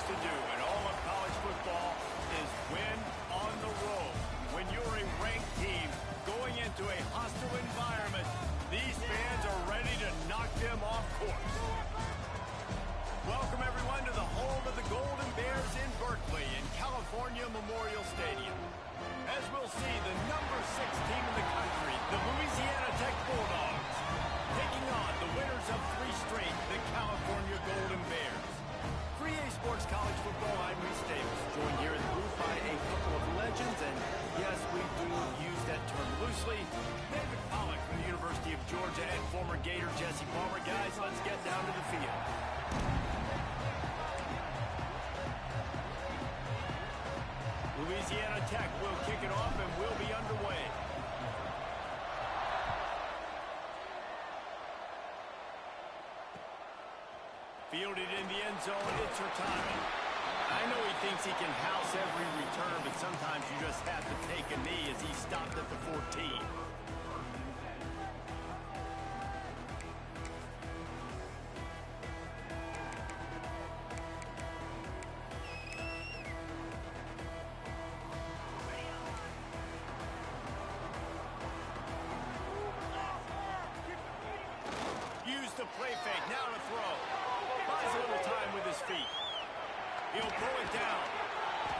to do in all of college football is win on the road. When you're a ranked team going into a hostile environment, these fans are ready to knock them off course. Welcome, everyone, to the home of the Golden Bears in Berkeley in California Memorial Stadium. As we'll see, the number 6 team in the country, the Louisiana Tech Bulldogs, taking on the winners of 3 straight, the California Golden Bears. For EA Sports College Football, I'm Reese Davis, joined here in the booth by a couple of legends, and yes, we do use that term loosely. David Pollack from the University of Georgia and former Gator Jesse Palmer. Guys, let's get down to the field. Louisiana Tech will kick it off and will be underway. Fielded in the end zone, it's her time. I know he thinks he can house every return, but sometimes you just have to take a knee as he stopped at the 14. Use the play fake, now to throw. Buys a little time with his feet. He'll pull it down.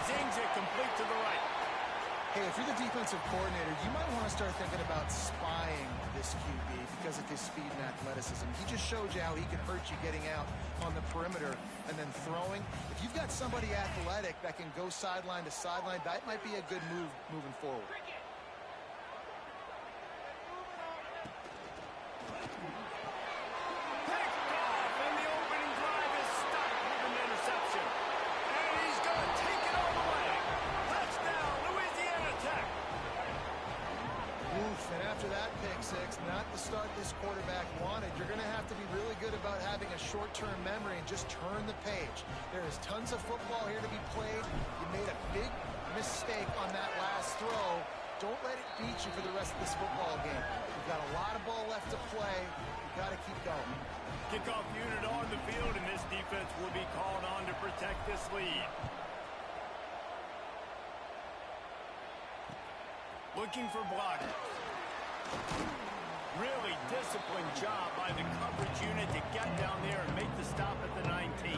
Zings it complete to the right. Hey, if you're the defensive coordinator, you might want to start thinking about spying this QB because of his speed and athleticism. He just showed you how he can hurt you getting out on the perimeter and then throwing. If you've got somebody athletic that can go sideline to sideline, that might be a good move moving forward. And after that pick six, not the start this quarterback wanted. You're going to have to be really good about having a short-term memory and just turn the page. There is tons of football here to be played. You made a big mistake on that last throw. Don't let it beat you for the rest of this football game. You've got a lot of ball left to play. You've got to keep going. Kickoff unit on the field, and this defense will be called on to protect this lead. Looking for blockers. Really disciplined job by the coverage unit to get down there and make the stop at the 19.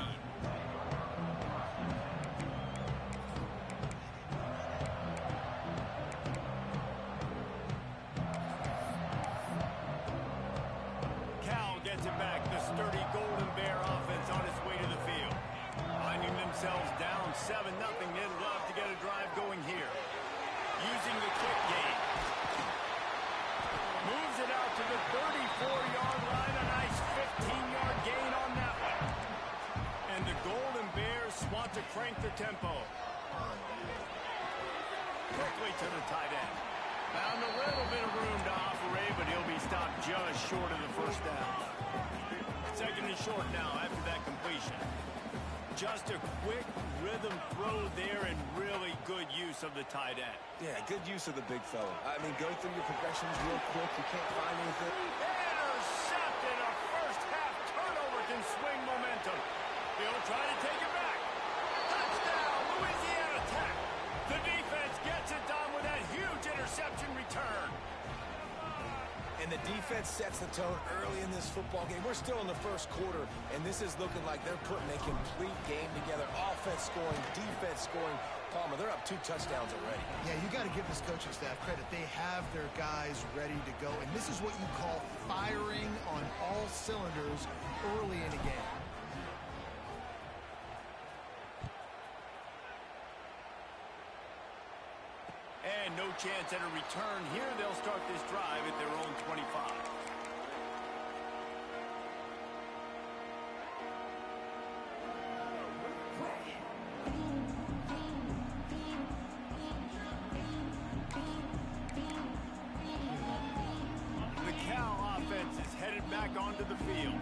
Cal gets it back. The sturdy Golden Bear offense on its way to the field. Finding themselves down 7-0. They'd love to get a drive going here. Using the quick game. Moves it out to the 34-yard line. A nice 15-yard gain on that one. And the Golden Bears want to crank the tempo. Quickly to the tight end. Found a little bit of room to operate, but he'll be stopped just short of the first down. Second and short now after that completion. Just a quick rhythm throw there and really good use of the tight end. Yeah, good use of the big fella. I mean, go through your progressions real quick. You can't find anything. Intercepted. A first-half turnover can swing momentum. He'll try to take it back. Touchdown, Louisiana Tech. The defense gets it done with that huge interception return. And the defense sets the tone early in this football game. We're still in the first quarter, and this is looking like they're putting a complete game together. Offense scoring, defense scoring. Palmer, they're up 2 touchdowns already. Yeah, you got to give this coaching staff credit. They have their guys ready to go, and this is what you call firing on all cylinders early in a game. And no chance at a return here. They'll start this drive at their own 25. The Cal offense is headed back onto the field.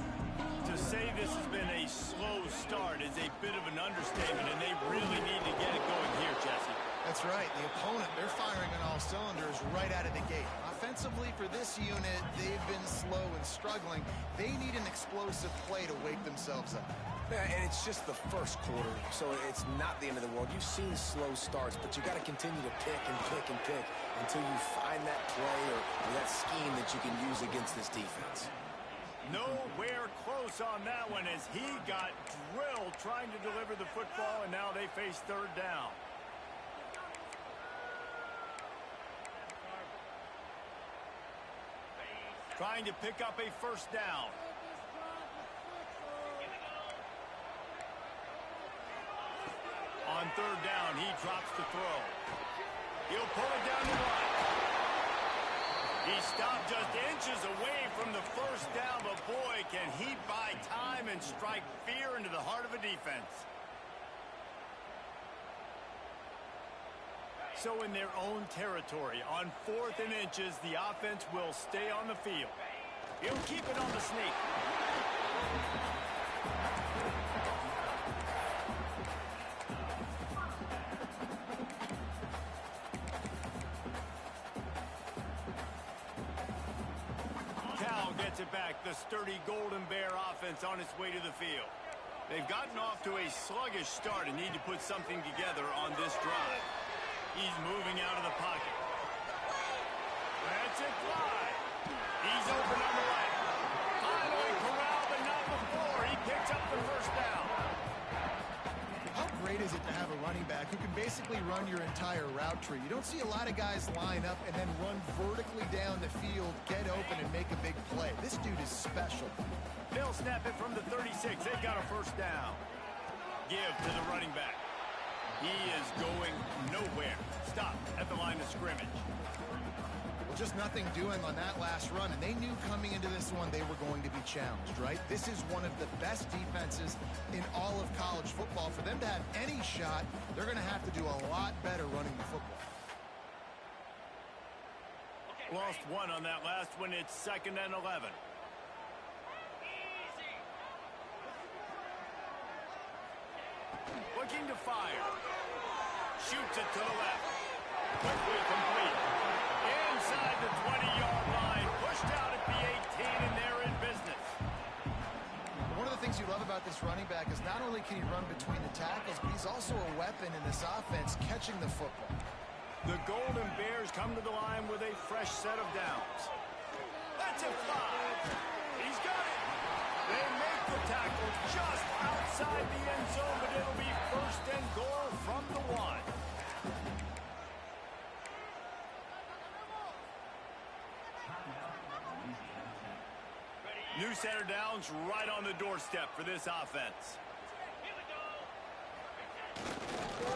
To say this has been a slow start is a bit of an understatement, and they really need to get it going here, Jesse. That's right. The opponent, they're firing on all cylinders right out of the gate. Offensively, for this unit, they've been slow and struggling. They need an explosive play to wake themselves up. Yeah, and it's just the first quarter, so it's not the end of the world. You've seen slow starts, but you got to continue to pick and pick and pick until you find that play or that scheme that you can use against this defense. Nowhere close on that one as he got drilled trying to deliver the football, and now they face third down. Trying to pick up a first down. On third down, he drops the throw. He'll pull it down to one. He stopped just inches away from the first down, but boy, can he buy time and strike fear into the heart of a defense. So in their own territory, on 4th and inches, the offense will stay on the field. He'll keep it on the sneak. Cal gets it back. The sturdy Golden Bear offense on its way to the field. They've gotten off to a sluggish start and need to put something together on this drive. He's moving out of the pocket. That's it, fly. He's open on the right. Finally corralled, but not before. He picks up the first down. How great is it to have a running back who can basically run your entire route tree? You don't see a lot of guys line up and then run vertically down the field, get open, and make a big play. This dude is special. They'll snap it from the 36. They've got a first down. Give to the running back. He is going nowhere. Stop at the line of scrimmage. Well, just nothing doing on that last run, and they knew coming into this one they were going to be challenged, right? This is one of the best defenses in all of college football. For them to have any shot, they're going to have to do a lot better running the football. Lost one on that last one. It's 2nd and 11. Looking to fire. Shoots it to the left. Quickly complete. Inside the 20-yard line. Pushed out at the 18, and they're in business. One of the things you love about this running back is not only can he run between the tackles, but he's also a weapon in this offense catching the football. The Golden Bears come to the line with a fresh set of downs. That's a 5. He's got it. They make the tackle just outside the end zone, but it'll be 1st and goal from the 1. New center downs right on the doorstep for this offense.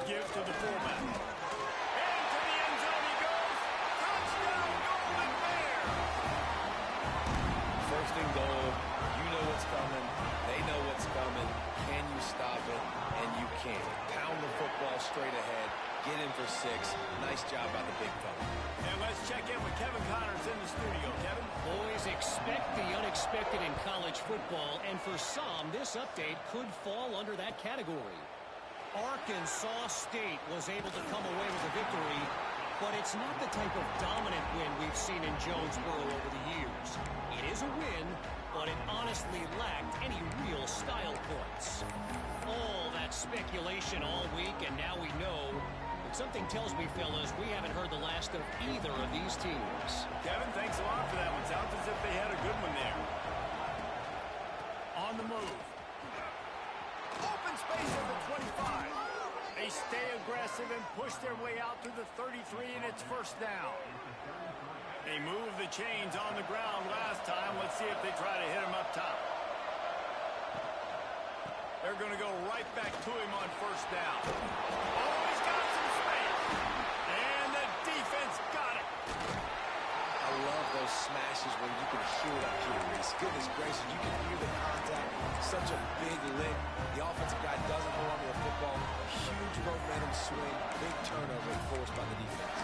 Give to the fullback. Into the end zone he goes. Touchdown, Golden Bear! 1st and goal. You know what's coming. They know what's coming. Can you stop it? And you can. Pound the football straight ahead. Get in for 6. Nice job by the big fella. And let's check in with Kevin Connors in the studio. Kevin? Boys, expect the unexpected in college football, and for some, this update could fall under that category. Arkansas State was able to come away with a victory, but it's not the type of dominant win we've seen in Jonesboro over the years. It is a win, but it honestly lacked any real style points. All that speculation all week, and now we know. But something tells me, fellas, we haven't heard the last of either of these teams. Kevin, thanks a lot for that one. Sounds as if they had a good one there. On the move. Open space at the 25. They stay aggressive and push their way out to the 33, and it's 1st down. They moved the chains on the ground last time. Let's see if they try to hit him up top. They're going to go right back to him on 1st down. Oh, he's got some space. And the defense got it. I love those smashes where you can hear it up here, Reese. Goodness gracious, you can hear the contact. Such a big lick. The offensive guy doesn't hold on to the football. Huge momentum swing. Big turnover forced by the defense.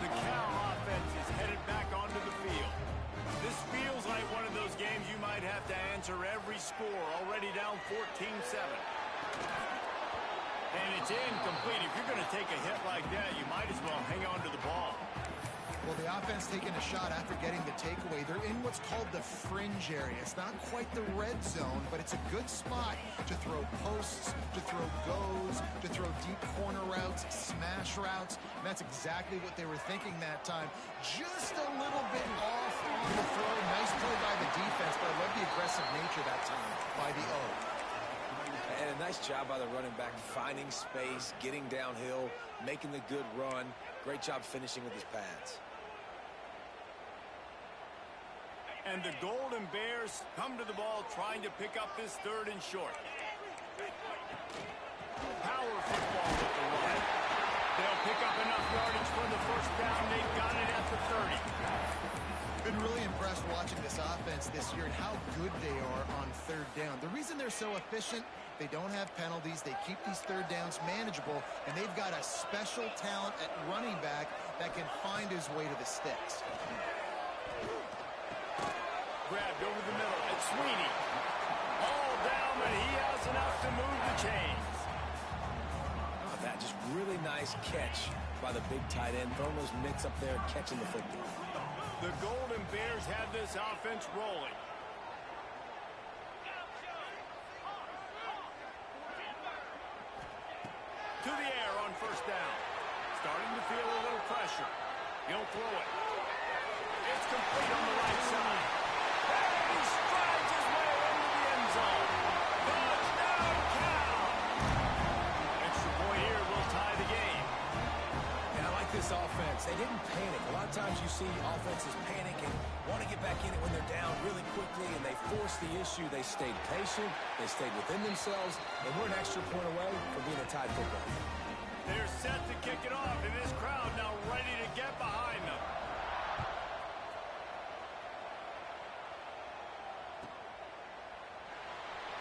The Cal offense is headed back onto the field. This feels like one of those games you might have to answer every score, already down 14-7. And it's incomplete. If you're going to take a hit like that, you might as well hang on to the ball. Well, the offense taking a shot after getting the takeaway. They're in what's called the fringe area. It's not quite the red zone, but it's a good spot to throw posts, to throw goes, to throw deep corner routes, smash routes. And that's exactly what they were thinking that time. Just a little bit off on the throw. Nice play by the defense, but I love the aggressive nature that time by the O. And a nice job by the running back, finding space, getting downhill, making the good run. Great job finishing with his pads. And the Golden Bears come to the ball trying to pick up this 3rd and short. Power football with the run. They'll pick up enough yardage for the 1st down. They've got it at the 30. Been really impressed watching this offense this year and how good they are on 3rd down. The reason they're so efficient, they don't have penalties. They keep these 3rd downs manageable, and they've got a special talent at running back that can find his way to the sticks. Grabbed over the middle. It's Sweeney. All down, but he has enough to move the chains. Oh, that just really nice catch by the big tight end. Throwing those mitts up there, catching the football. The Golden Bears have this offense rolling. To the air on 1st down. Starting to feel a little pressure. He'll throw it. It's complete on the right side. He strides his way into the end zone. Touchdown, Cal! Extra point here will tie the game. And I like this offense. They didn't panic. A lot of times you see offenses panic and want to get back in it when they're down really quickly, and they forced the issue. They stayed patient. They stayed within themselves, and we're an extra point away from being a tied football. They're set to kick it off, and this crowd now ready to get behind them.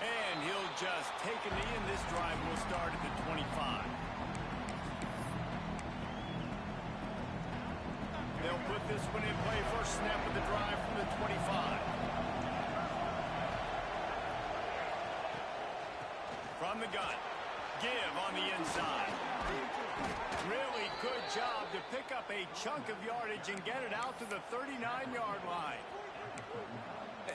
And he'll just take a knee, and this drive will start at the 25. They'll put this one in play. First snap of the drive from the 25. From the gun. Give on the inside. Really good job to pick up a chunk of yardage and get it out to the 39-yard line.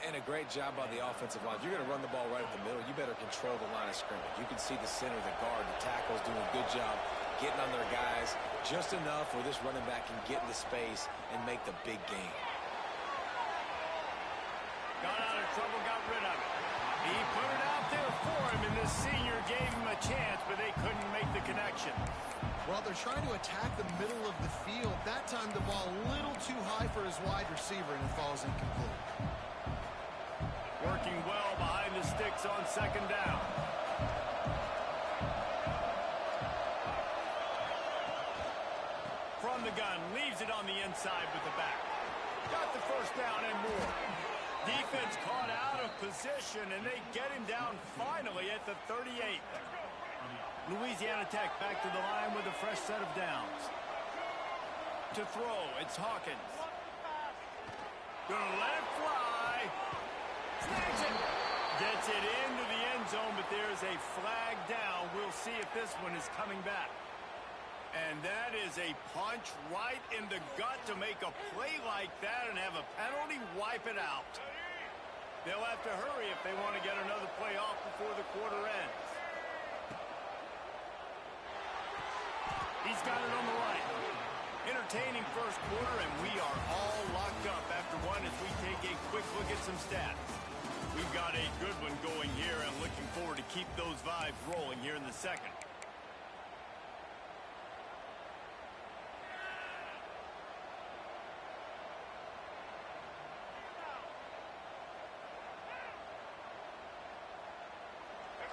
And a great job by the offensive line. If you're going to run the ball right at the middle, you better control the line of scrimmage. You can see the center, the guard, the tackles doing a good job getting on their guys just enough where this running back can get into space and make the big game. Got out of trouble, got rid of it. He put it out there for him, and the senior gave him a chance, but they couldn't make the connection. Well, they're trying to attack the middle of the field. That time the ball a little too high for his wide receiver, and it falls incomplete. Working well behind the sticks on 2nd down. From the gun, leaves it on the inside with the back. Got the 1st down and more. Defense caught out of position, and they get him down finally at the 38. Louisiana Tech back to the line with a fresh set of downs. To throw, it's Hawkins. Gonna let it fly. Snags it. Gets it into the end zone, but there's a flag down. We'll see if this one is coming back. And that is a punch right in the gut to make a play like that and have a penalty wipe it out. They'll have to hurry if they want to get another play off before the quarter ends. He's got it on the right. Entertaining first quarter, and we are all locked up after one as we take a quick look at some stats. We've got a good one going here and looking forward to keep those vibes rolling here in the second.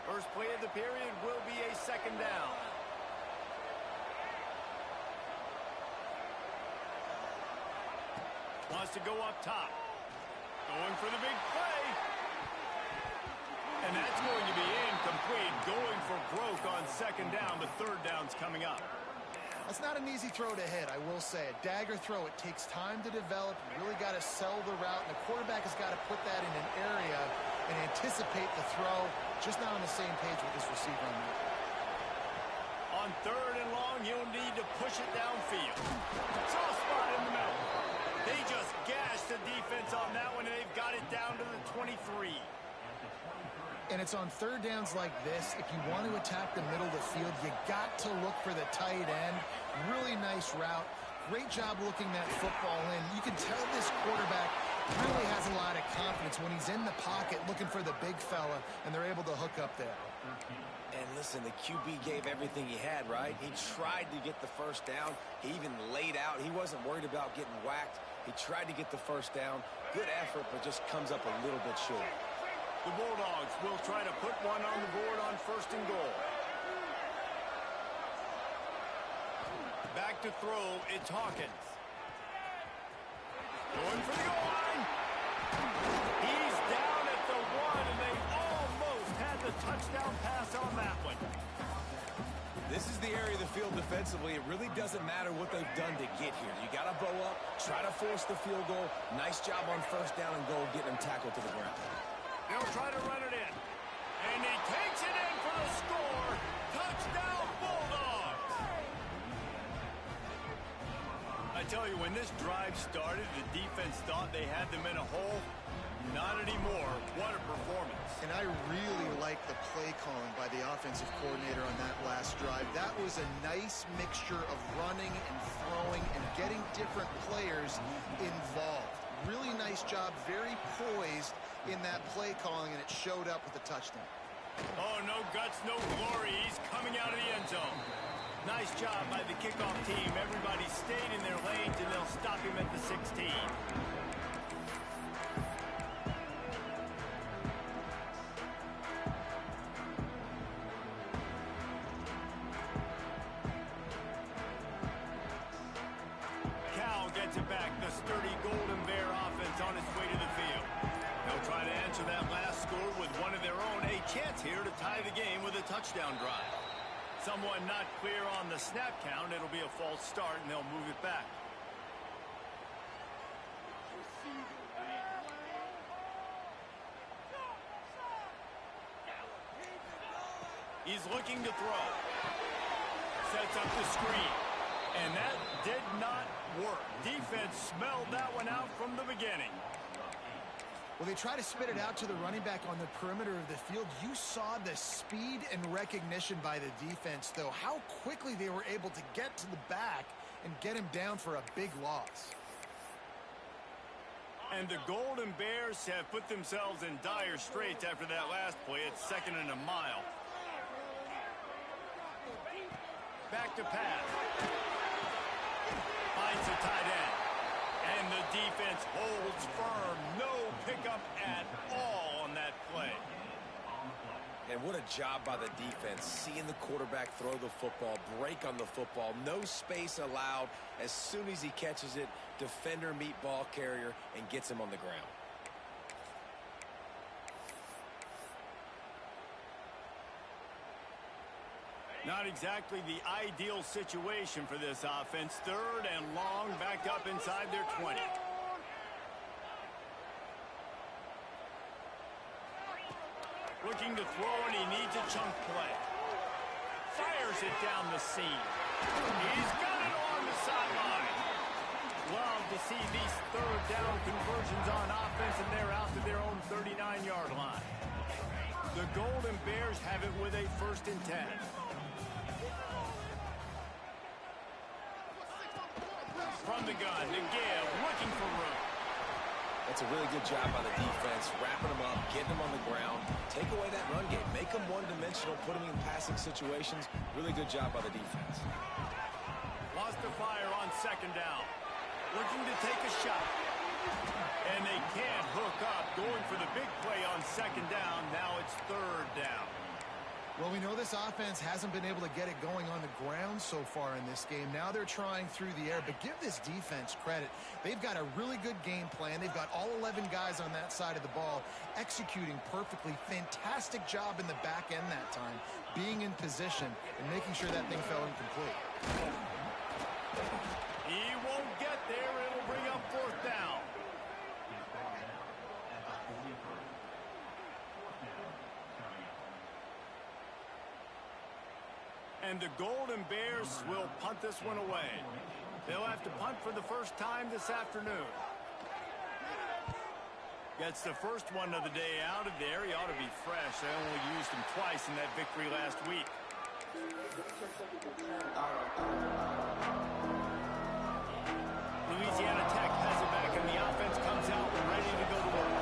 First play of the period will be a 2nd down. Wants to go up top. Going for the big play. And that's going to be incomplete. Going for broke on 2nd down. The 3rd down's coming up. That's not an easy throw to hit, I will say. A dagger throw, it takes time to develop. You really got to sell the route, and the quarterback has got to put that in an area and anticipate the throw. Just not on the same page with his receiver on that. On 3rd and long, he'll need to push it downfield. Soft spot in the middle. They just gashed the defense on that one, and they've got it down to the 23. And it's on 3rd downs like this. If you want to attack the middle of the field, you got to look for the tight end. Really nice route. Great job looking that football in. You can tell this quarterback really has a lot of confidence when he's in the pocket looking for the big fella, and they're able to hook up there. And listen, the QB gave everything he had, right? He tried to get the first down. He even laid out. He wasn't worried about getting whacked. He tried to get the first down. Good effort, but just comes up a little bit short. The Bulldogs will try to put one on the board on 1st and goal. Back to throw, it's Hawkins. Going for the goal line. He's down at the 1, and they almost had the touchdown pass on that one. This is the area of the field defensively. It really doesn't matter what they've done to get here. You got to bow up, try to force the field goal. Nice job on 1st down and goal, getting him tackled to the ground. They'll try to run it in. And he takes it in for the score. Touchdown, Bulldogs! I tell you, when this drive started, the defense thought they had them in a hole. Not anymore. What a performance. And I really like the play calling by the offensive coordinator on that last drive. That was a nice mixture of running and throwing and getting different players involved. Really nice job, very poised in that play calling, and it showed up with a touchdown. Oh, no guts, no glory. He's coming out of the end zone. Nice job by the kickoff team. Everybody stayed in their lanes, and they'll stop him at the 16. Cal gets it back. The sturdy Golden Bear offense on its way to the field. They'll try to answer that last score with one of their own. A chance here to tie the game with a touchdown drive. Someone not clear on the snap count. It'll be a false start, and they'll move it back. He's looking to throw. Sets up the screen. And that did not work. Defense smelled that one out from the beginning. Well, they try to spit it out to the running back on the perimeter of the field. You saw the speed and recognition by the defense, though. How quickly they were able to get to the back and get him down for a big loss. And the Golden Bears have put themselves in dire straits after that last play. It's 2nd and a mile. Back to pass. Finds the tight end. And the defense holds firm. No pickup at all on that play. And what a job by the defense. Seeing the quarterback throw the football, break on the football, no space allowed. As soon as he catches it, defender meet ball carrier and gets him on the ground. Not exactly the ideal situation for this offense. 3rd and long, backed up inside their 20. Looking to throw, and he needs a chunk play. Fires it down the seam. He's got it on the sideline. Love to see these 3rd down conversions on offense, and they're out to their own 39-yard line. The Golden Bears have it with a 1st and 10. From the gun to give, looking for room. That's a really good job by the defense, wrapping them up, getting them on the ground, take away that run game, make them one-dimensional, put them in passing situations. Really good job by the defense. Lost the fire on 2nd down. Looking to take a shot. And they can't hook up, going for the big play on 2nd down. Now it's 3rd down. Well, we know this offense hasn't been able to get it going on the ground so far in this game. Now they're trying through the air, but give this defense credit. They've got a really good game plan. They've got all 11 guys on that side of the ball executing perfectly. Fantastic job in the back end that time, being in position and making sure that thing fell incomplete. He won't get there. It'll bring up 4th down. And the Golden Bears will punt this one away. They'll have to punt for the first time this afternoon. Gets the first one of the day out of there. He ought to be fresh. They only used him twice in that victory last week. Louisiana Tech has it back, and the offense comes out ready to go to work.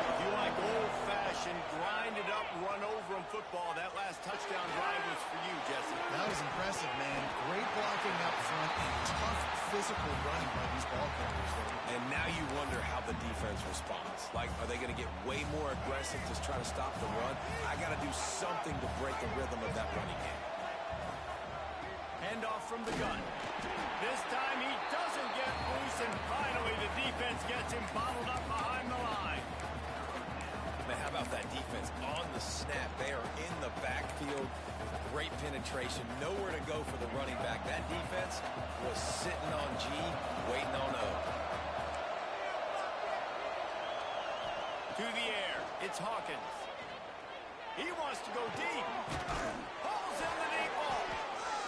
If you like old-fashioned, grind-it-up, run-over-'em football, that last touchdown drive was for you, Jesse. That was impressive, man. Great blocking up front and tough physical running by these ball carriers. And now you wonder how the defense responds. Like, are they going to get way more aggressive to try to stop the run? I got to do something to break the rhythm of that running game. Handoff from the gun. This time he doesn't get loose, and finally the defense gets him bottled up behind the line. Man, how about that defense on the snap? They are in the backfield. Great penetration. Nowhere to go for the running back. That defense was sitting on G, waiting on O. To the air. It's Hawkins. He wants to go deep. Pulls in the deep ball.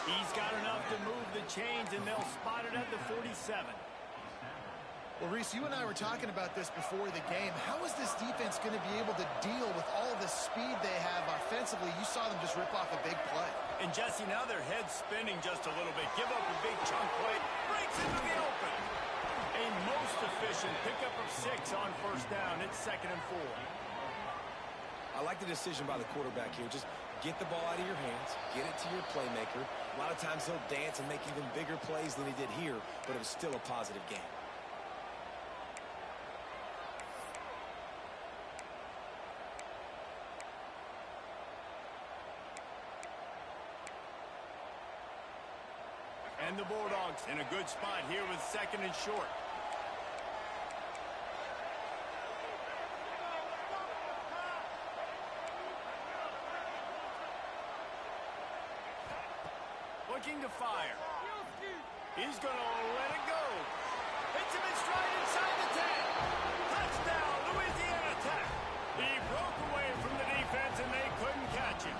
He's got enough to move the chains, and they'll spot it at the 47. Well, Reese, you and I were talking about this before the game. How is this defense going to be able to deal with all the speed they have offensively? You saw them just rip off a big play. And Jesse, now their head's spinning just a little bit. Give up a big chunk play. Breaks into the open. A most efficient pickup of 6 on first down. It's 2nd and 4. I like the decision by the quarterback here. Just get the ball out of your hands, get it to your playmaker. A lot of times he'll dance and make even bigger plays than he did here, but it was still a positive game. And the Bulldogs in a good spot here with 2nd and short. Looking to fire. He's going to let it go. Hits him in stride inside the 10. Touchdown, Louisiana Tech. He broke away from the defense, and they couldn't catch him.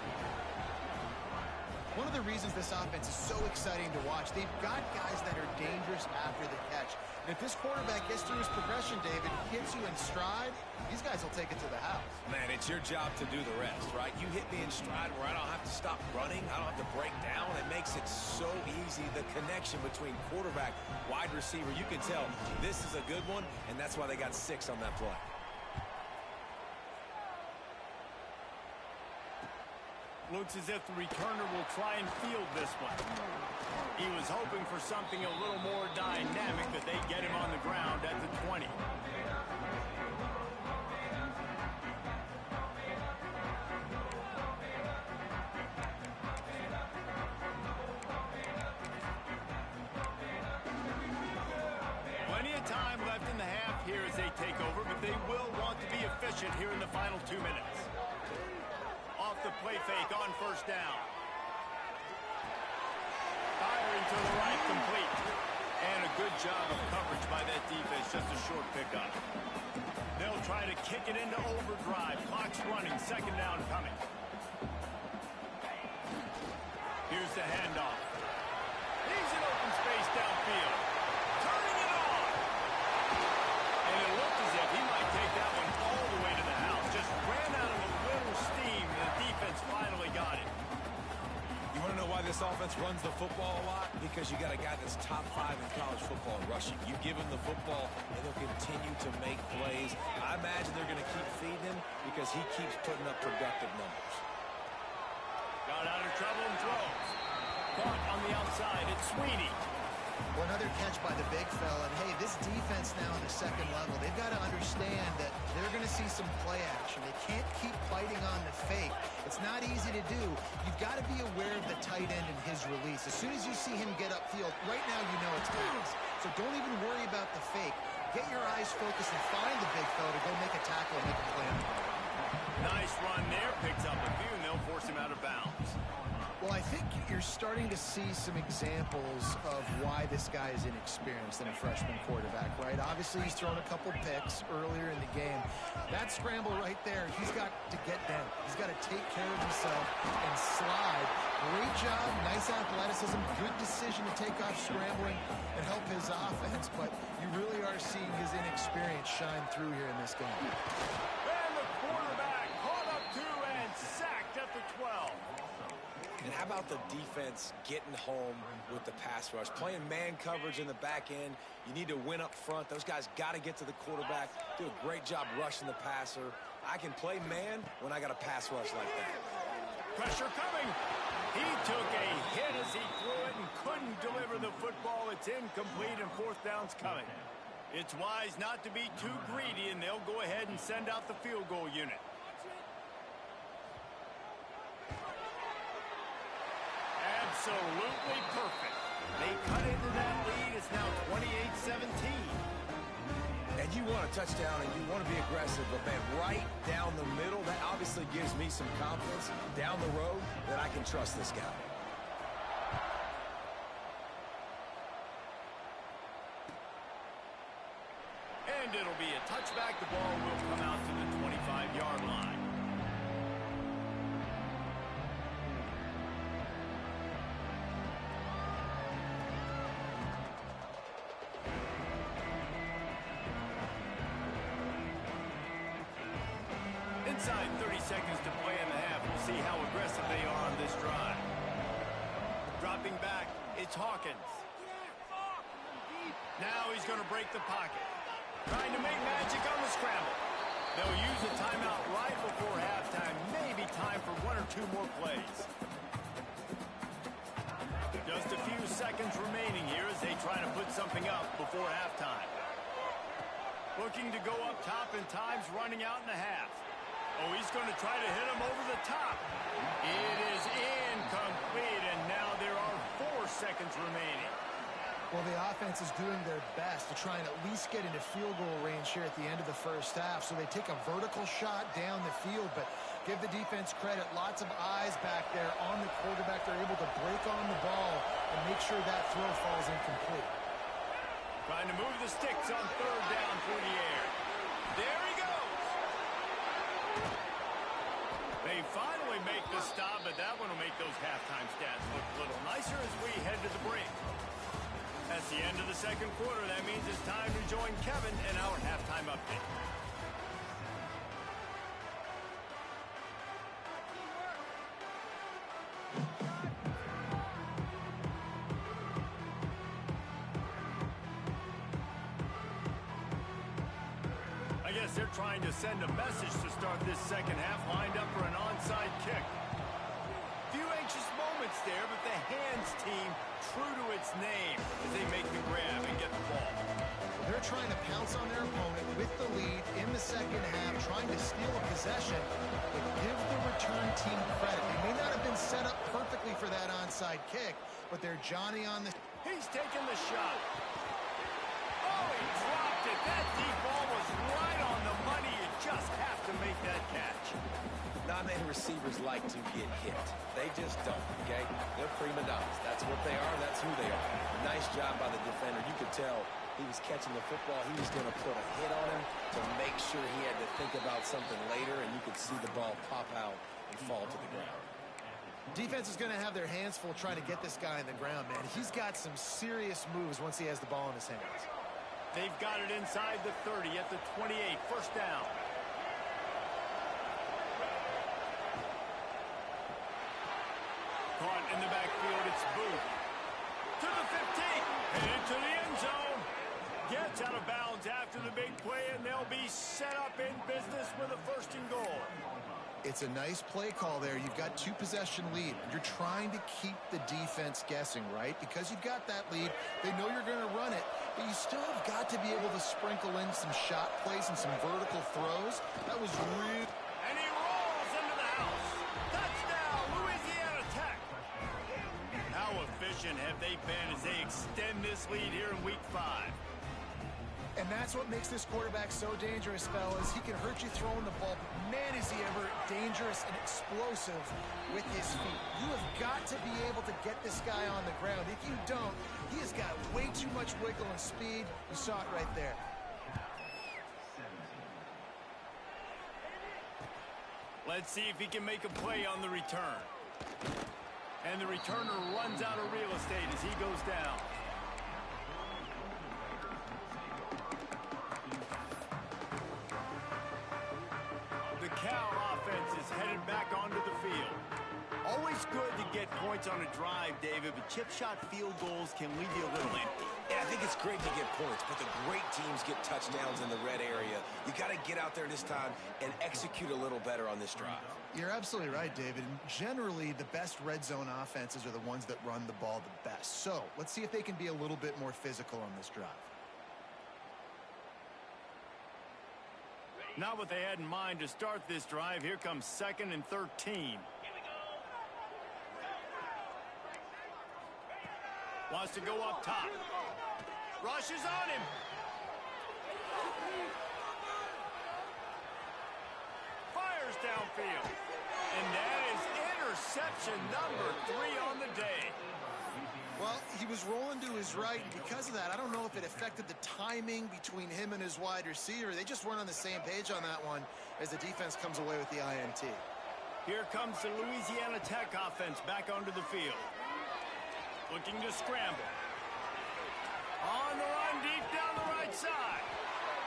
One of the reasons this offense is so exciting to watch, they've got guys that are dangerous after the catch. And if this quarterback gets through his progression, David, hits you in stride, these guys will take it to the house. Man, it's your job to do the rest, right? You hit me in stride where I don't have to stop running. I don't have to break down. It makes it so easy. The connection between quarterback, wide receiver, you can tell this is a good one, and that's why they got 6 on that play. Looks as if the returner will try and field this one. He was hoping for something a little more dynamic, but they get him on the ground at the 20. Plenty of time left in the half here as they take over, but they will want to be efficient here in the final 2 minutes. Off the play fake on first down. Firing to the right, complete. And a good job of coverage by that defense, just a short pickup. They'll try to kick it into overdrive. Clock's running, 2nd down coming. Here's the handoff. He's in open space downfield. Turning it on. And it looked as if he might take that one all the way to the house. Just ran out of a little steam, and the defense finally got it. You want to know why this offense runs the football a lot? Because you got a guy that's top 5 in college football rushing. You give him the football, and they'll continue to make plays. I imagine they're going to keep feeding him because he keeps putting up productive numbers. Got out of trouble and throws. Caught on the outside. It's Sweeney. Well, another catch by the big fella. And, hey, this defense now on the 2nd level, they've got to understand that they're going to see some play action. They can't keep fighting on the fake. It's not easy to do. You've got to be aware of the tight end and his release. As soon as you see him get upfield, right now you know it's pass. So don't even worry about the fake. Get your eyes focused and find the big fella to go make a tackle and make a play on the ball. Nice run there. Picks up a few, and they'll force him out of bounds. Well, I think you're starting to see some examples of why this guy is inexperienced in a freshman quarterback, right? Obviously, he's thrown a couple picks earlier in the game. That scramble right there, he's got to get down. He's got to take care of himself and slide. Great job, nice athleticism, good decision to take off scrambling and help his offense, but you really are seeing his inexperience shine through here in this game. And the quarterback caught up to and sacked at the 12. And how about the defense getting home with the pass rush? Playing man coverage in the back end. You need to win up front. Those guys got to get to the quarterback. Do a great job rushing the passer. I can play man when I got a pass rush like that. Pressure coming. He took a hit as he threw it and couldn't deliver the football. It's incomplete and fourth down's coming. It's wise not to be too greedy, and they'll go ahead and send out the field goal unit. Absolutely perfect. They cut into that lead. It's now 28-17. And you want a touchdown and you want to be aggressive, but man, right down the middle, that obviously gives me some confidence down the road that I can trust this guy. And it'll be a touchback. The ball will come out to the 25-yard line. Inside 30 seconds to play in the half. We'll see how aggressive they are on this drive. Dropping back, it's Hawkins. Now he's going to break the pocket. Trying to make magic on the scramble. They'll use a timeout right before halftime. Maybe time for one or two more plays. Just a few seconds remaining here as they try to put something up before halftime. Looking to go up top, and time's running out in the half. Oh, he's going to try to hit him over the top. It is incomplete, and now there are 4 seconds remaining. Well, the offense is doing their best to try and at least get into field goal range here at the end of the first half. So they take a vertical shot down the field, but give the defense credit. Lots of eyes back there on the quarterback. They're able to break on the ball and make sure that throw falls incomplete. Trying to move the sticks on third down through the air. There he goes. They finally make the stop, but that one will make those halftime stats look a little nicer as we head to the break. That's the end of the second quarter. That means it's time to join Kevin in our halftime update. I guess they're trying to send a message to start this second half, lined up for an onside kick. Few anxious moments there, but the hands team true to its name as they make the grab and get the ball. They're trying to pounce on their opponent with the lead in the second half, trying to steal a possession, but give the return team credit. They may not have been set up perfectly for that onside kick, but they're Johnny on the... He's taking the shot. Oh, he dropped it. That deep ball was right on the money. You just have to make that catch. Not many receivers like to get hit. They just don't, okay? They're prima donnas. That's what they are. That's who they are. Nice job by the defender. You could tell he was catching the football. He was going to put a hit on him to make sure he had to think about something later, and you could see the ball pop out and fall to the ground. Defense is going to have their hands full trying to get this guy in the ground, man. He's got some serious moves once he has the ball in his hands. They've got it inside the 30 at the 28. First down. Caught in the backfield, it's Booth. To the 15, and into the end zone. Gets out of bounds after the big play, and they'll be set up in business with a first and goal. It's a nice play call there. You've got 2-possession lead. You're trying to keep the defense guessing, right? Because you've got that lead. They know you're going to run it, but you still have got to be able to sprinkle in some shot plays and some vertical throws. That was really... And he rolls into the house. Touchdown, Louisiana Tech. How efficient have they been as they extend this lead here in Week 5? And And that's what makes this quarterback so dangerous, fellas. He can hurt you throwing the ball, but man, is he ever dangerous and explosive with his feet. You have got to be able to get this guy on the ground. If you don't, he has got way too much wiggle and speed. You saw it right there. Let's see if he can make a play on the return. And the returner runs out of real estate as he goes down. The Cal offense is headed back onto the field. Always good to get points on a drive, David, but chip shot field goals can leave you a little empty. Yeah, I think it's great to get points, but the great teams get touchdowns in the red area. You got to get out there this time and execute a little better on this drive. You're absolutely right, David. And generally, the best red zone offenses are the ones that run the ball the best. So let's see if they can be a little bit more physical on this drive. Not what they had in mind to start this drive. Here comes 2nd and 13. Wants to go up top. Rushes on him. Fires downfield. And that is interception number 3 on the day. Well, he was rolling to his right, and because of that, I don't know if it affected the timing between him and his wide receiver. They just weren't on the same page on that one as the defense comes away with the INT. Here comes the Louisiana Tech offense back onto the field. Looking to scramble. On the run, deep down the right side.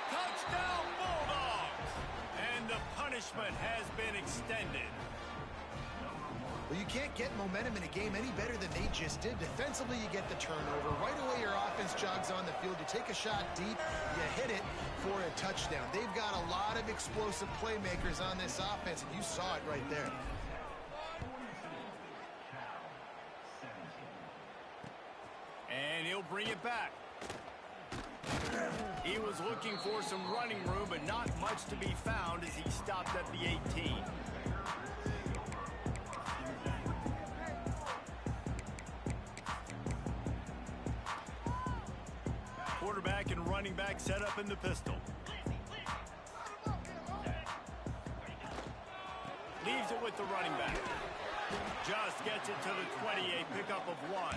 Touchdown, Bulldogs! And the punishment has been extended. Well, you can't get momentum in a game any better than they just did. Defensively, you get the turnover. Right away, your offense jogs on the field. You take a shot deep, you hit it for a touchdown. They've got a lot of explosive playmakers on this offense, and you saw it right there. And he'll bring it back. He was looking for some running room, but not much to be found as he stopped at the 18. Quarterback and running back set up in the pistol. Leaves it with the running back. Just gets it to the 28, pickup of 1.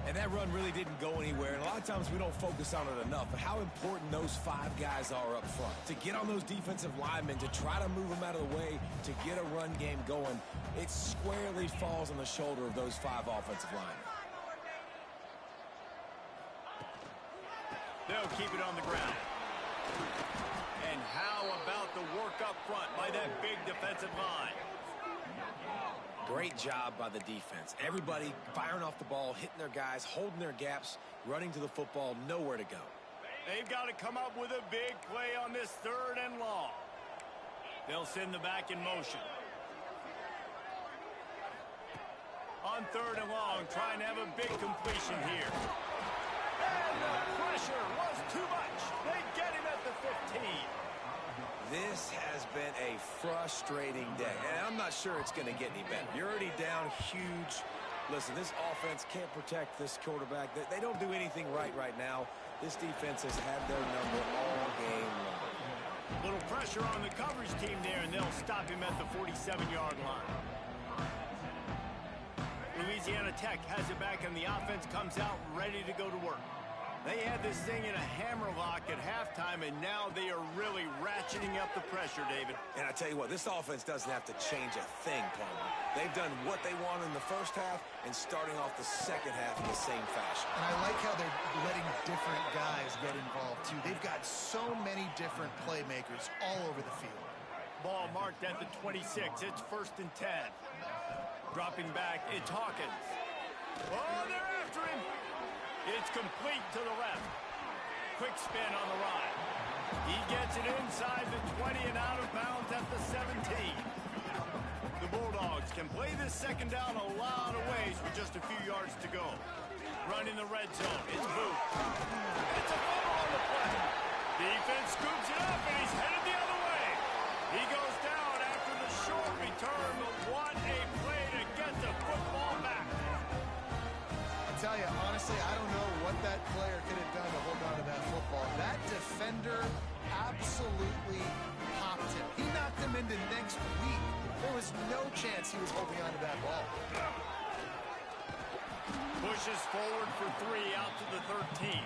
And that run really didn't go anywhere. And a lot of times we don't focus on it enough. But how important those 5 guys are up front. To get on those defensive linemen, to try to move them out of the way, to get a run game going, it squarely falls on the shoulder of those 5 offensive linemen. They'll keep it on the ground. And how about the work up front by that big defensive line? Great job by the defense. Everybody firing off the ball, hitting their guys, holding their gaps, running to the football, nowhere to go. They've got to come up with a big play on this 3rd and long. They'll send the back in motion. On 3rd and long, trying to have a big completion here. And the pressure was too much. They get him at the 15. This has been a frustrating day, and I'm not sure it's going to get any better. You're already down huge. Listen, this offense can't protect this quarterback. They don't do anything right now. This defense has had their number all game long. Little pressure on the coverage team there, and they'll stop him at the 47-yard line. Louisiana Tech has it back, and the offense comes out ready to go to work. They had this thing in a hammerlock at halftime, and now they are really ratcheting up the pressure, David. And I tell you what, this offense doesn't have to change a thing, Palmer. They've done what they want in the first half and starting off the second half in the same fashion. And I like how they're letting different guys get involved, too. They've got so many different playmakers all over the field. Ball marked at the 26. It's 1st and 10. Dropping back, it's Hawkins. Oh, they're after him. It's complete to the left. Quick spin on the right. He gets it inside the 20 and out of bounds at the 17. The Bulldogs can play this 2nd down a lot of ways with just a few yards to go. Running the red zone. It's Booth. It's a fumble on the play. Defense scoops it up, and he's headed the other way. He goes down after the short return, but what a play to get the football back. I tell you, honestly, I don't know what that player could have done to hold on to that football. That There's no chance he was holding on to that ball. Pushes forward for 3 out to the 13.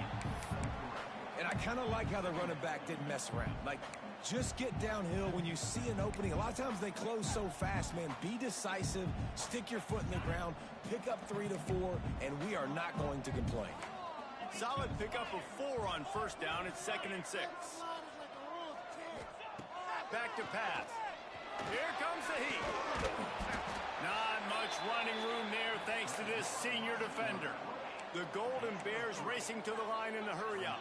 And I kind of like how the running back didn't mess around. Like, just get downhill when you see an opening. A lot of times they close so fast, man. Be decisive, stick your foot in the ground, pick up 3 to 4, and we are not going to complain. Solid pickup of 4 on first down. It's 2nd and 6. Back to pass. Here comes the heat. Not much running room there thanks to this senior defender. The Golden Bears racing to the line in the hurry up.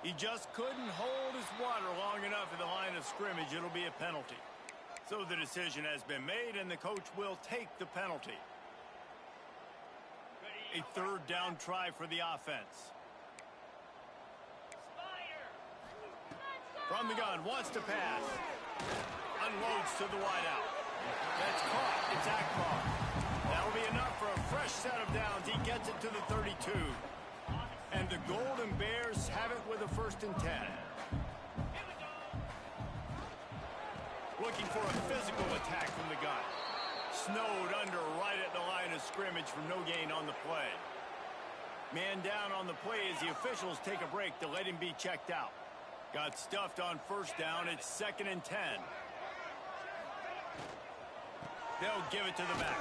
He just couldn't hold his water long enough at the line of scrimmage. It'll be a penalty. So the decision has been made, and the coach will take the penalty. A 3rd down try for the offense. From the gun, wants to pass. Unloads to the wideout. That's caught. It's Akbar. That'll be enough for a fresh set of downs. He gets it to the 32. And the Golden Bears have it with a 1st and 10. Looking for a physical attack from the gun. Snowed under right at the line of scrimmage for no gain on the play. Man down on the play as the officials take a break to let him be checked out. Got stuffed on 1st down. It's 2nd and 10. They'll give it to the back.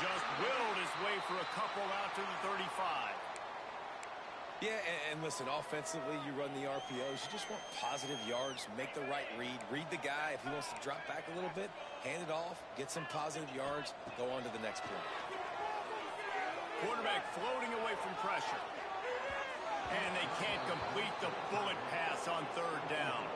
Just willed his way for a couple out to the 35. Yeah, and listen, offensively, you run the RPOs. You just want positive yards, make the right read. Read the guy. If he wants to drop back a little bit, hand it off, get some positive yards, go on to the next play. Quarterback floating away from pressure. And they can't complete the bullet pass on 3rd down.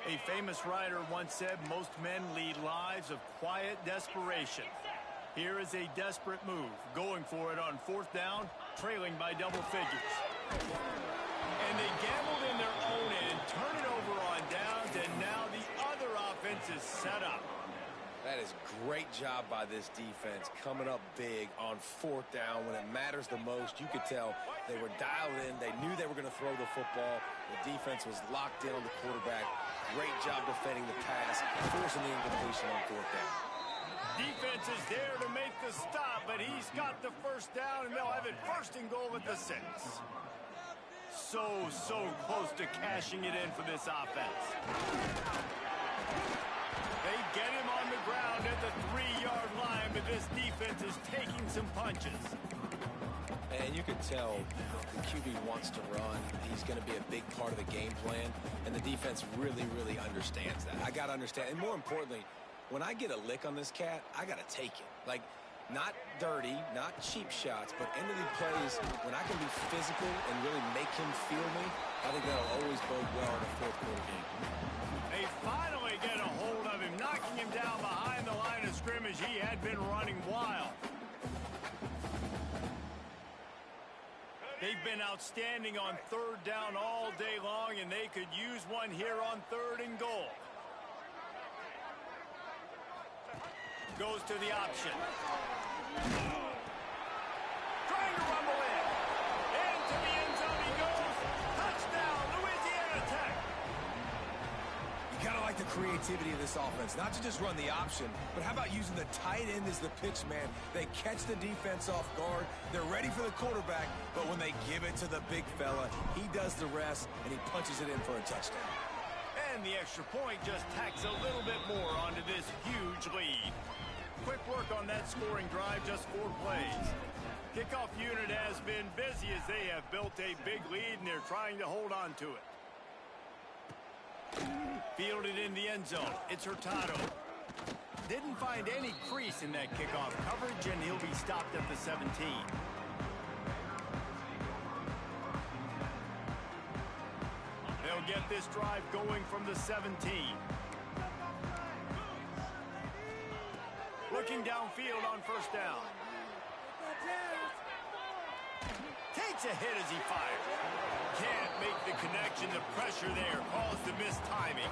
A famous writer once said, most men lead lives of quiet desperation. Here is a desperate move, going for it on 4th down, trailing by double figures. And they gambled in their own end, turn it over on downs, and now the other offense is set up. That is great job by this defense, coming up big on 4th down when it matters the most. You could tell they were dialed in. They knew they were going to throw the football. The defense was locked in on the quarterback. Great job defending the pass, forcing the incompletion on 4th down. Defense is there to make the stop, but he's got the 1st down, and they'll have it 1st and goal at the 6. So close to cashing it in for this offense. They get him on the ground at the 3-yard line, but this defense is taking some punches. And you can tell the QB wants to run. He's going to be a big part of the game plan, and the defense really, really understands that. I got to understand, and more importantly, when I get a lick on this cat, I got to take it. Like, not dirty, not cheap shots, but into the plays, when I can be physical and really make him feel me, I think that'll always bode well in a 4th quarter game. They finally get a hold of him, knocking him down behind the line of scrimmage. He had been running wild. They've been outstanding on 3rd down all day long, and they could use one here on 3rd and goal. Goes to the option. Trying to rumble in. Into the end zone he goes. Touchdown, Louisiana Tech. You gotta like the creativity of this offense. Not to just run the option, but how about using the tight end as the pitch man? They catch the defense off guard. They're ready for the quarterback, but when they give it to the big fella, he does the rest, and he punches it in for a touchdown. And the extra point just tacks a little bit more onto this huge lead. Quick work on that scoring drive, just 4 plays. Kickoff unit has been busy as they have built a big lead, and they're trying to hold on to it. Fielded in the end zone. It's Hurtado. Didn't find any crease in that kickoff coverage, and he'll be stopped at the 17. They'll get this drive going from the 17. Looking downfield on 1st down. Takes takes a hit as he fires. Can't make the connection. The pressure there caused the missed timing.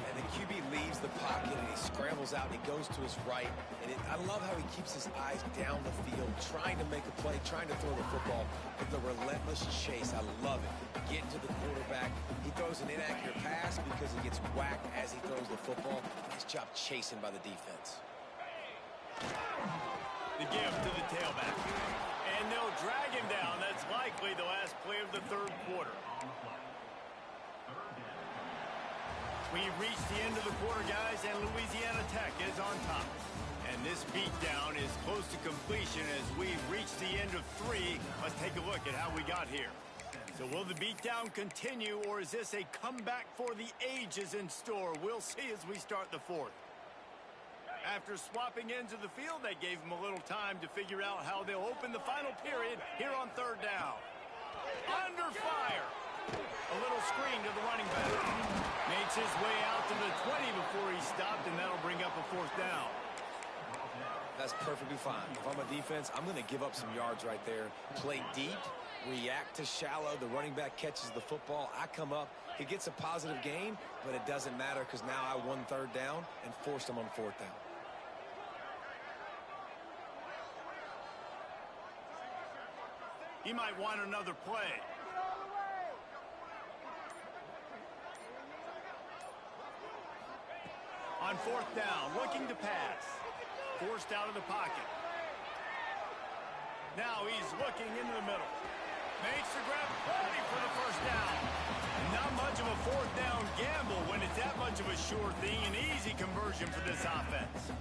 And the QB leaves the pocket, and he scrambles out, and he goes to his right. And I love how he keeps his eyes down the field, trying to make a play, trying to throw the football. But the relentless chase, I love it. Getting to the quarterback. He throws an inaccurate pass because he gets whacked as he throws the football. Nice job chasing by the defense. The give to the tailback. And they'll drag him down. That's likely the last play of the third quarter. We've reached the end of the quarter, guys, and Louisiana Tech is on top. And this beatdown is close to completion as we've reached the end of 3. Let's take a look at how we got here. So will the beatdown continue, or is this a comeback for the ages in store? We'll see as we start the fourth. After swapping ends of the field, they gave him a little time to figure out how they'll open the final period here on third down. Under fire. A little screen to the running back. Makes his way out to the 20 before he stopped, and that'll bring up a fourth down. That's perfectly fine. If I'm a defense, I'm going to give up some yards right there. Play deep, react to shallow. The running back catches the football. I come up. He gets a positive gain, but it doesn't matter because now I won third down and forced him on fourth down. He might want another play. On fourth down, looking to pass. Forced out of the pocket. Now he's looking into the middle. Makes the grab, ready for the first down. Not much of a fourth down gamble when it's that much of a sure thing. An easy conversion for this offense.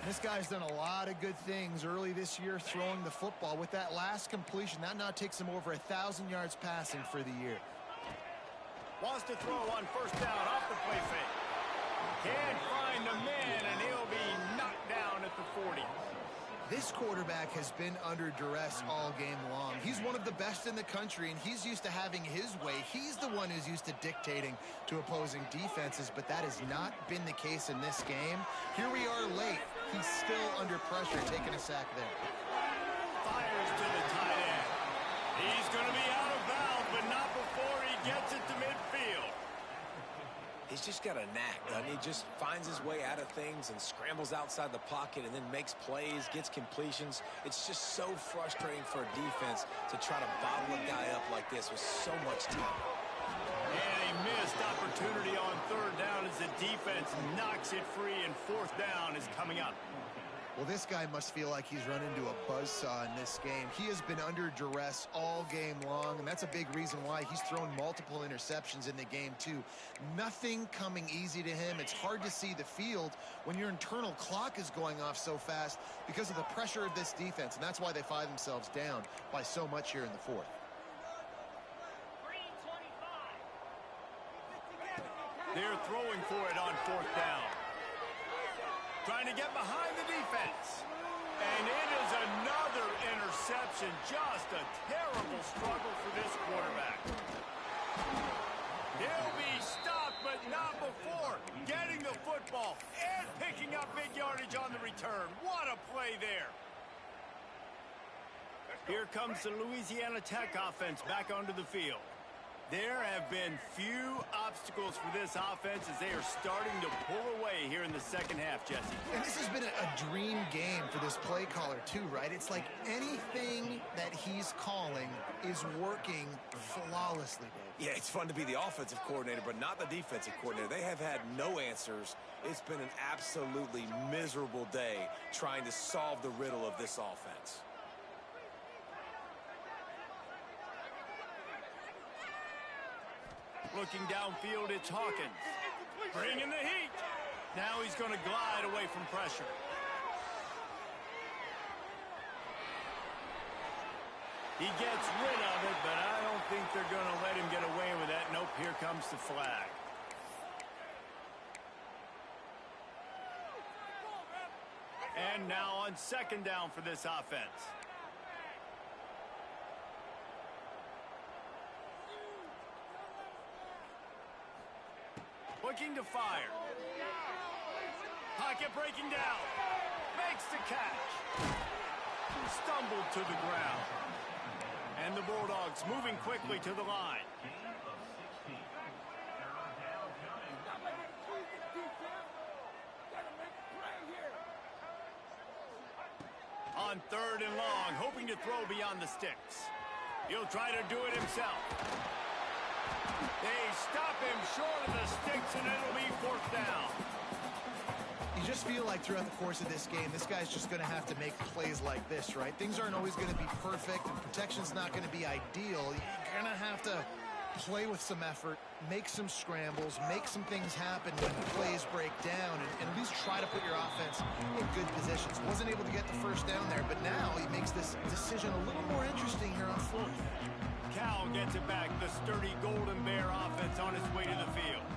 This guy's done a lot of good things early this year throwing the football. With that last completion, that now takes him over 1,000 yards passing for the year. Wants to throw on first down off the play fake. Can't find the man, and he'll be knocked down at the 40. This quarterback has been under duress all game long. He's one of the best in the country, and he's used to having his way. He's the one who's used to dictating to opposing defenses, but that has not been the case in this game. Here we are late. He's still under pressure, taking a sack there. Fires to the tight end. He's going to be out of bounds, but not before he gets it to midfield. He's just got a knack, doesn't he? Just finds his way out of things and scrambles outside the pocket and then makes plays, gets completions. It's just so frustrating for a defense to try to bottle a guy up like this with so much time. And a missed opportunity on third down as the defense knocks it free, and fourth down is coming up. Well, this guy must feel like he's run into a buzzsaw in this game. He has been under duress all game long, and that's a big reason why he's thrown multiple interceptions in the game, too. Nothing coming easy to him. It's hard to see the field when your internal clock is going off so fast because of the pressure of this defense, and that's why they find themselves down by so much here in the fourth. They're throwing for it on fourth down. Trying to get behind the defense. And it is another interception. Just a terrible struggle for this quarterback. He'll be stopped, but not before getting the football and picking up big yardage on the return. What a play there. Here comes the Louisiana Tech offense back onto the field. There have been few obstacles for this offense as they are starting to pull away here in the second half, Jesse. And this has been a dream game for this play caller, too, right? It's like anything that he's calling is working flawlessly, Dave. Yeah, it's fun to be the offensive coordinator, but not the defensive coordinator. They have had no answers. It's been an absolutely miserable day trying to solve the riddle of this offense. Looking downfield, it's Hawkins. Bringing the heat. Now he's going to glide away from pressure. He gets rid of it, but I don't think they're going to let him get away with that. Nope, here comes the flag. And now on second down for this offense. Looking to fire. Pocket breaking down. Makes the catch. Stumbled to the ground. And the Bulldogs moving quickly to the line. On 3rd and long, hoping to throw beyond the sticks. He'll try to do it himself. They stop him short of the sticks, and it'll be 4th down. You just feel like throughout the course of this game, this guy's just going to have to make plays like this, right? Things aren't always going to be perfect, and protection's not going to be ideal. You're going to have to play with some effort, make some scrambles, make some things happen when plays break down, and at least try to put your offense in good positions. Wasn't able to get the 1st down there, but now he makes this decision a little more interesting here on 4th. Cal gets it back, the sturdy Golden Bear offense on its way to the field.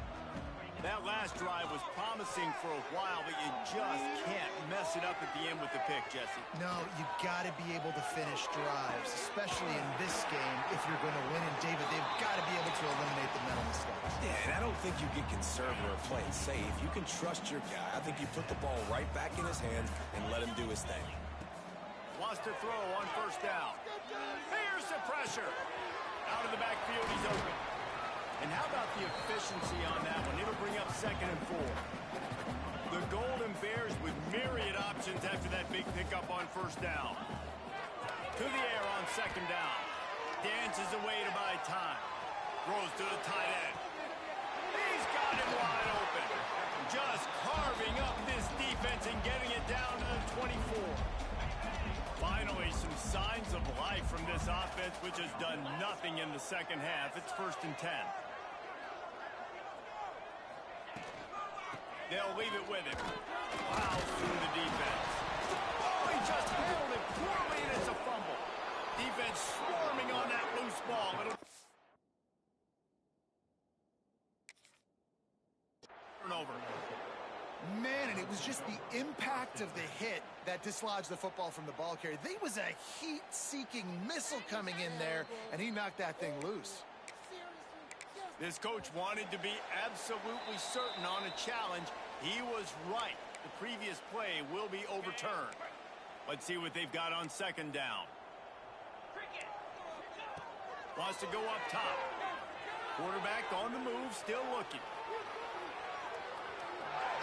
That last drive was promising for a while, but you just can't mess it up at the end with the pick, Jesse. No, you got to be able to finish drives, especially in this game if you're going to win. And David, they've got to be able to eliminate the mental mistakes. Yeah, and I don't think you get conservative or play it safe. You can trust your guy. I think you put the ball right back in his hands and let him do his thing. Wants to throw on 1st down. Here's the pressure. Out of the backfield, he's open. And how about the efficiency on that one? It'll bring up 2nd and 4. The Golden Bears with myriad options after that big pickup on 1st down. To the air on 2nd down. Dances away to buy time. Throws to the tight end. He's got him wide open. Just carving up this defense and getting it down to the 24. Finally, some signs of life from this offense, which has done nothing in the 2nd half. It's 1st and 10. They'll leave it with him. Wow, through the defense. Oh, he just handled it poorly, and it's a fumble. Defense swarming on that loose ball. It'll turnover. Man, and it was just the impact of the hit that dislodged the football from the ball carrier. There was a heat-seeking missile coming in there, and he knocked that thing loose. This coach wanted to be absolutely certain on a challenge. He was right. The previous play will be overturned. Let's see what they've got on 2nd down. Wants to go up top. Quarterback on the move, still looking.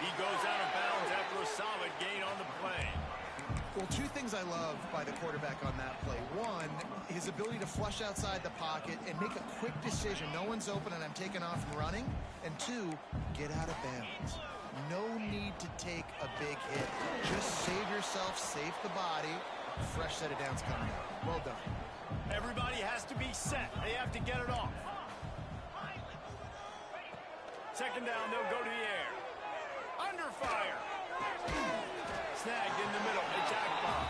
He goes out of bounds after a solid gain on the play. Well, 2 things I love by the quarterback on that play. 1, his ability to flush outside the pocket and make a quick decision. No one's open and I'm taking off and running. And 2, get out of bounds. No need to take a big hit. Just save yourself, save the body. Fresh set of downs coming up. Well done. Everybody has to be set. They have to get it off. 2nd down, they'll go to the air. Under fire. Snagged in the middle, a jackpot.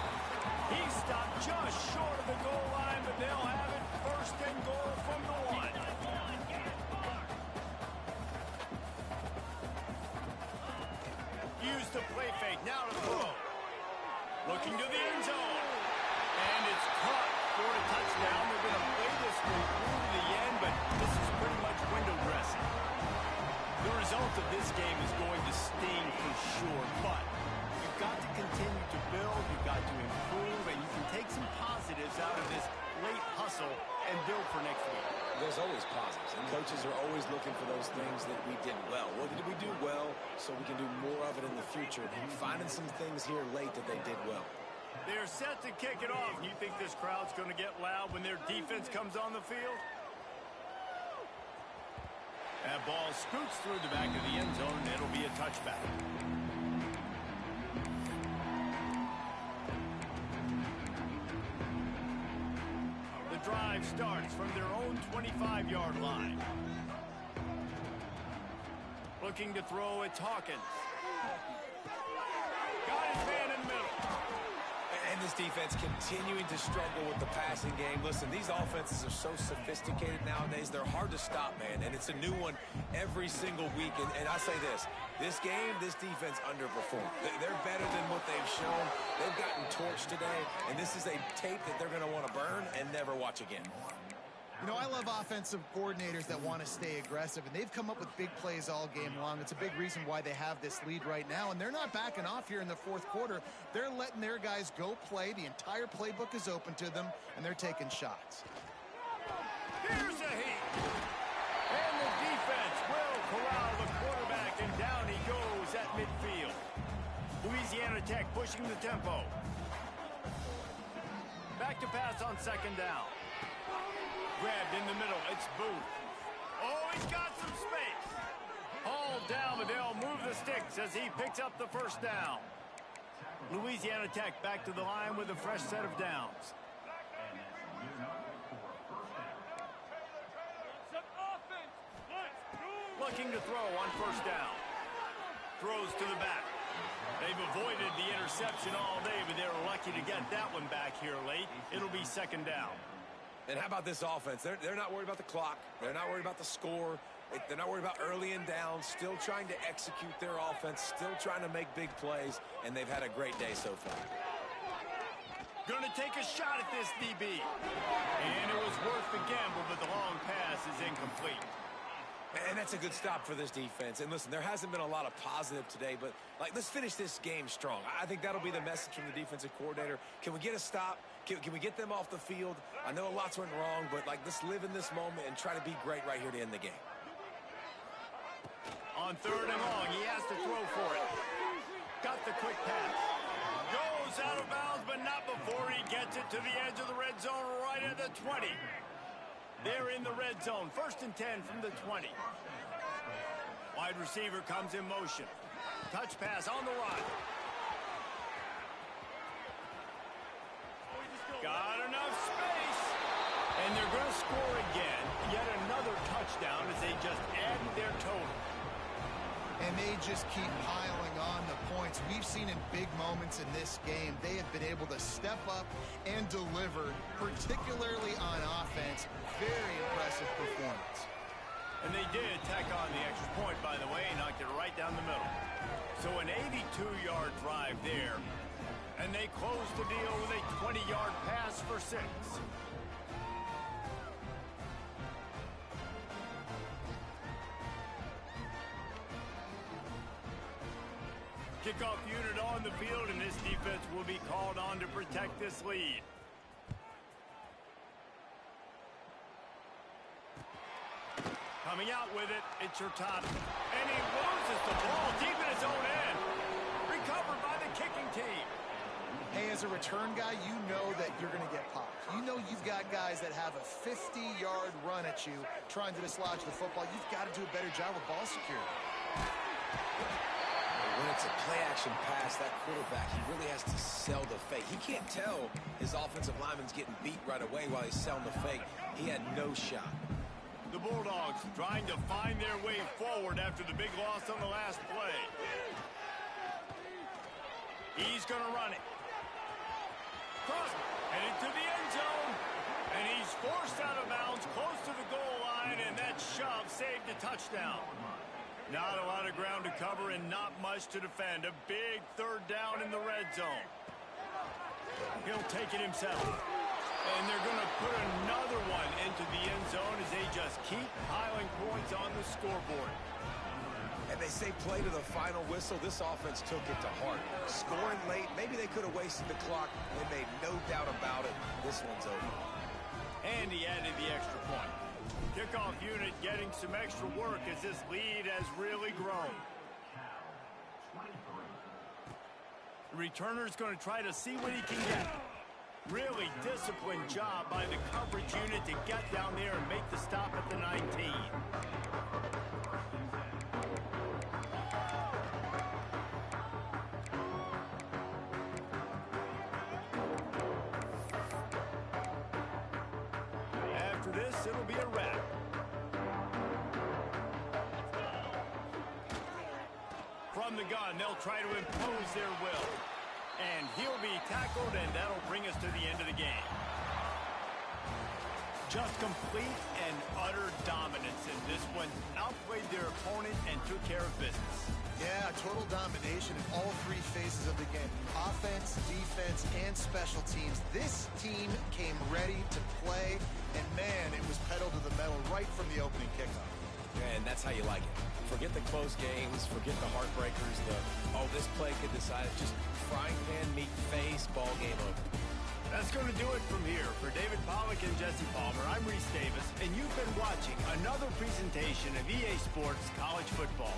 He stopped just short of the goal line, but they'll have it 1st and goal from the 1. Used the play fake, now to throw. Looking to the end zone. And it's caught for a touchdown. They're going to play this one through to the end, but this is pretty much window dressing. The result of this game is going to sting for sure, but you've got to continue to build, you've got to improve, and you can take some positives out of this late hustle and build for next week. There's always positives, and coaches are always looking for those things that we did well. What did we do well so we can do more of it in the future? Finding some things here late that they did well. They're set to kick it off. You think this crowd's going to get loud when their defense comes on the field? That ball scoots through the back of the end zone, and it'll be a touchback. The drive starts from their own 25-yard line. Looking to throw, it's Hawkins. Got his man in the middle. And this defense continuing to struggle with the passing game. Listen, these offenses are so sophisticated nowadays. They're hard to stop, man. And it's a new one every single week. And I say this game, this defense underperformed. They're better than what they've shown. They've gotten torched today. And this is a tape that they're going to want to burn and never watch again. You know, I love offensive coordinators that want to stay aggressive, and they've come up with big plays all game long. It's a big reason why they have this lead right now, and they're not backing off here in the fourth quarter. They're letting their guys go play. The entire playbook is open to them, and they're taking shots. Here's a heat. And the defense will corral the quarterback, and down he goes at midfield. Louisiana Tech pushing the tempo. Back to pass on second down. Grabbed in the middle. It's Booth. Oh, he's got some space. Hauled down, but they'll move the sticks as he picks up the first down. Louisiana Tech back to the line with a fresh set of downs. Looking to throw on first down. Throws to the back. They've avoided the interception all day, but they're lucky to get that one back here late. It'll be second down. And how about this offense? They're not worried about the clock. They're not worried about the score. They're not worried about early and down. Still trying to execute their offense. Still trying to make big plays. And they've had a great day so far. Going to take a shot at this DB. And it was worth the gamble, but the long pass is incomplete. And that's a good stop for this defense. And listen, there hasn't been a lot of positive today, but let's finish this game strong. I think that'll be the message from the defensive coordinator. Can we get a stop? Can we get them off the field? I know lots went wrong, but let's live in this moment and try to be great right here to end the game. On third and long, he has to throw for it. Got the quick pass. Goes out of bounds, but not before he gets it to the edge of the red zone right at the 20. They're in the red zone. First and 10 from the 20. Wide receiver comes in motion. Touch pass on the run. Got enough space. And they're going to score again. Yet another touchdown as they just added their total. And they just keep piling on the points. We've seen in big moments in this game, they have been able to step up and deliver, particularly on offense. Very impressive performance. And they did tack on the extra point, by the way, knocked it right down the middle. So an 82-yard drive there. And they close the deal with a 20-yard pass for 6. Kickoff unit on the field, and this defense will be called on to protect this lead. Coming out with it, it's your top. And he loses the ball deep in his own end. Recovered by the kicking team. Hey, as a return guy, you know that you're going to get popped. You know you've got guys that have a 50-yard run at you trying to dislodge the football. You've got to do a better job with ball security. When it's a play-action pass, that quarterback, he really has to sell the fake. He can't tell his offensive lineman's getting beat right away while he's selling the fake. He had no shot. The Bulldogs trying to find their way forward after the big loss on the last play. He's going to run it. Cross, headed to the end zone. And he's forced out of bounds close to the goal line, and that shove saved a touchdown. Not a lot of ground to cover and not much to defend. A big third down in the red zone. He'll take it himself. And they're going to put another one into the end zone as they just keep piling points on the scoreboard. And they say play to the final whistle. This offense took it to heart. Scoring late, maybe they could have wasted the clock. They made no doubt about it. This one's over. And he added the extra point. Kickoff unit getting some extra work as this lead has really grown. The returner's going to try to see what he can get. Really disciplined job by the coverage unit to get down there and make the stop at the 19. After this, it'll be a wrap. From the gun, they'll try to impose their will. And he'll be tackled, and that'll bring us to the end of the game. Just complete and utter dominance in this one. Outplayed their opponent and took care of business. Yeah, total domination in all three phases of the game. Offense, defense, and special teams. This team came ready to play, and man, it was pedal to the metal right from the opening kickoff. And that's how you like it. Forget the close games, forget the heartbreakers, this play could decide it. Just frying pan, meat face, ball game over. That's going to do it from here. For David Pollack and Jesse Palmer, I'm Reese Davis, and you've been watching another presentation of EA Sports College Football.